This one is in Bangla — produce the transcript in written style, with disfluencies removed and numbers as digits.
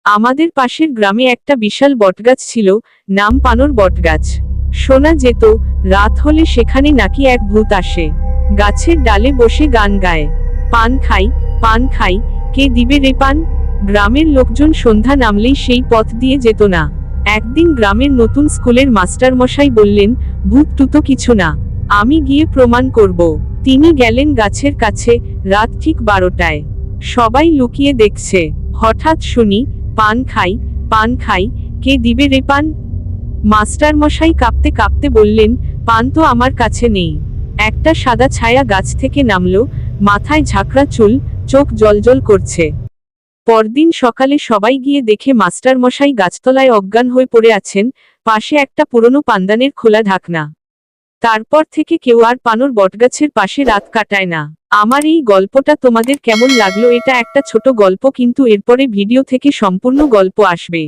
আমাদের পাশের গ্রামে একটা বিশাল বটগাছ ছিল, নাম পানর বটগাছ। শোনা যেত রাত হলে সেখানে নাকি এক ভূত আসে, গাছের ডালে বসে গান গায়, পান খাই, পান খাই, কে দিবে রে পান। গ্রামের লোকজন সন্ধ্যা নামলেই সেই পথ দিয়ে যেত না। একদিন গ্রামের নতুন স্কুলের মাস্টার মশাই বললেন, ভূত টুতো কিছু না, আমি গিয়ে প্রমাণ করব। তিনি গেলেন গাছের কাছে, রাত ঠিক 12টায়। সবাই লুকিয়ে দেখছে। হঠাৎ শুনি, পান খাই, পান খাই, কে দিবে রে পান। মাস্টার মশাই কাঁপতে কাঁপতে বললেন, পান তো আমার কাছে নেই। একটা সাদা ছায়া গাছ থেকে নামলো, মাথায় ঝাঁকড়া চুল, চোখ জ্বলজ্বল করছে। পরদিন সকালে সবাই গিয়ে দেখে মাস্টার মশাই গাছতলায় অজ্ঞান হয়ে পড়ে আছেন, পাশে একটা পুরনো পান্দানের খোলা ঢাকনা। তারপর থেকে কেউ আর পানর বটগাছের পাশে রাত কাটায় না। আমার এই গল্পটা তোমাদের কেমন লাগলো? এটা একটা ছোট গল্প, কিন্তু এরপরে ভিডিও থেকে সম্পূর্ণ গল্প আসবে।